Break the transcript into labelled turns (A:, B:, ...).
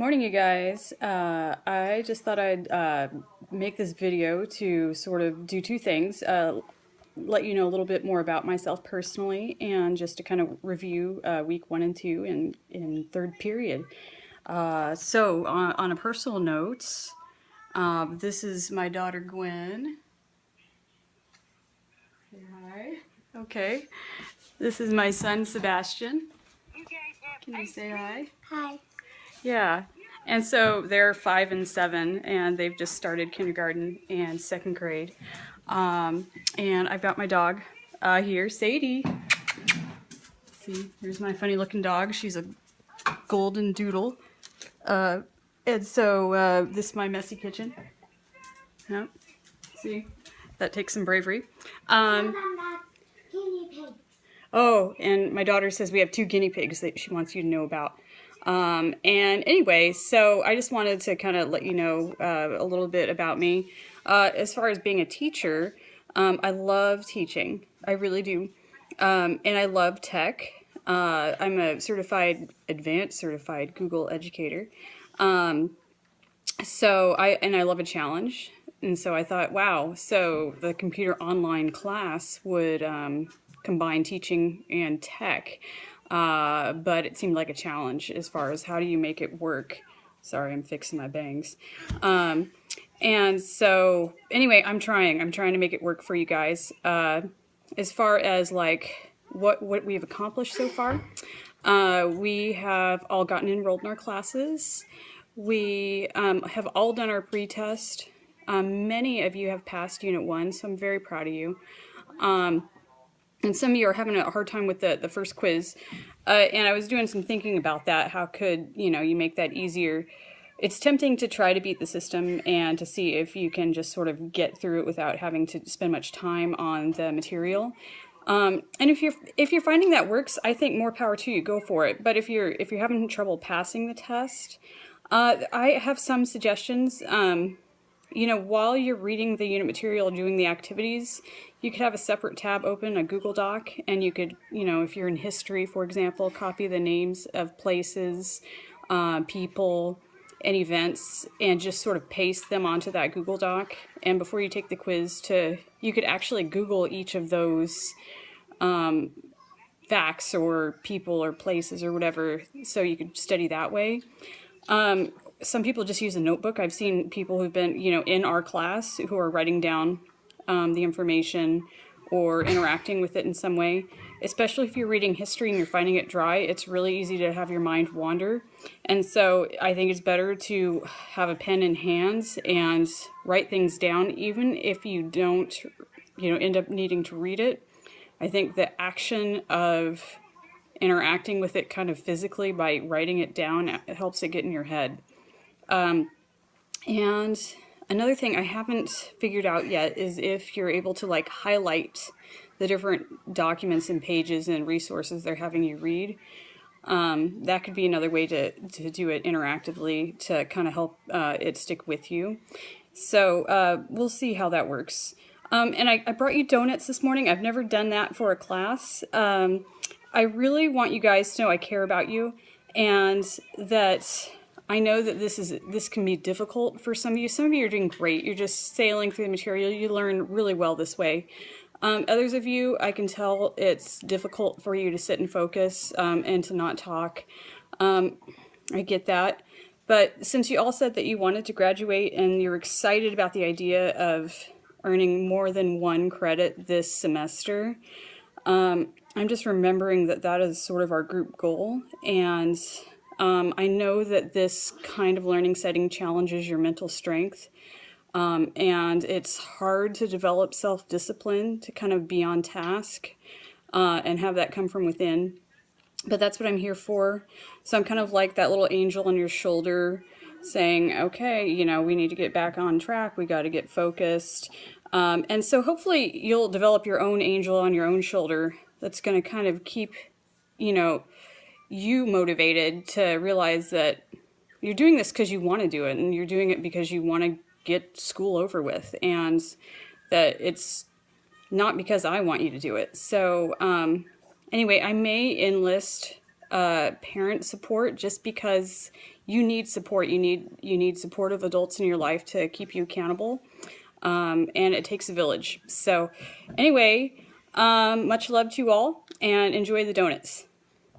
A: Morning, you guys. I just thought I'd make this video to sort of do two things. Let you know a little bit more about myself personally, and just to kind of review week 1 and 2 in third period. On a personal note, this is my daughter Gwen. Say hi. Okay. This is my son Sebastian. Can you say hi?
B: Hi.
A: Yeah. And so they're 5 and 7, and they've just started kindergarten and second grade. And I've got my dog here, Sadie. See, here's my funny looking dog. She's a golden doodle. And so this is my messy kitchen. Yep. See, that takes some bravery.
B: Guinea pig.
A: Oh, and my daughter says we have 2 guinea pigs that she wants you to know about. And anyway, so I just wanted to kind of let you know a little bit about me. As far as being a teacher, I love teaching. I really do. And I love tech. I'm a advanced certified Google educator. So I love a challenge. And so I thought, wow, so the computer online class would combine teaching and tech. But it seemed like a challenge as far as how do you make it work. Sorry, I'm fixing my bangs. And so anyway, I'm trying to make it work for you guys. As far as like what we've accomplished so far, we have all gotten enrolled in our classes. We have all done our pre-test. Many of you have passed Unit 1, so I'm very proud of you. And some of you are having a hard time with the first quiz. And I was doing some thinking about that. How could, you make that easier? It's tempting to try to beat the system and to see if you can just sort of get through it without having to spend much time on the material. And if you're finding that works, I think more power to you. Go for it. But if you're having trouble passing the test, I have some suggestions. While you're reading the unit material, doing the activities, you could have a separate tab open, a Google Doc, and you could, if you're in history, for example, copy the names of places, people, and events, and just sort of paste them onto that Google Doc. And before you take the quiz, you could actually Google each of those facts or people or places or whatever, so you could study that way. Some people just use a notebook. I've seen people who've been, in our class who are writing down the information or interacting with it in some way. Especially if you're reading history and you're finding it dry, it's really easy to have your mind wander. And so I think it's better to have a pen in hand and write things down, even if you don't, end up needing to read it. I think the action of interacting with it kind of physically by writing it down, it helps it get in your head. And another thing I haven't figured out yet is if you're able to like highlight the different documents and pages and resources they're having you read. That could be another way to do it interactively to kind of help it stick with you. So we'll see how that works. And I brought you donuts this morning. I've never done that for a class. I really want you guys to know I care about you, and that I know that this can be difficult for some of you. Some of you are doing great. You're just sailing through the material. You learn really well this way. Others of you, I can tell it's difficult for you to sit and focus and to not talk. I get that. But since you all said that you wanted to graduate and you're excited about the idea of earning more than 1 credit this semester, I'm just remembering that is sort of our group goal. And I know that this kind of learning setting challenges your mental strength. And it's hard to develop self-discipline to kind of be on task and have that come from within. But that's what I'm here for. So I'm kind of like that little angel on your shoulder saying, okay, we need to get back on track. We got to get focused. And so hopefully you'll develop your own angel on your own shoulder that's going to kind of keep, you motivated to realize that you're doing this because you want to do it, and you're doing it because you want to get school over with, and that it's not because I want you to do it. So anyway, I may enlist parent support, just because you need support. You need supportive adults in your life to keep you accountable, and it takes a village. So anyway, much love to you all, and enjoy the donuts.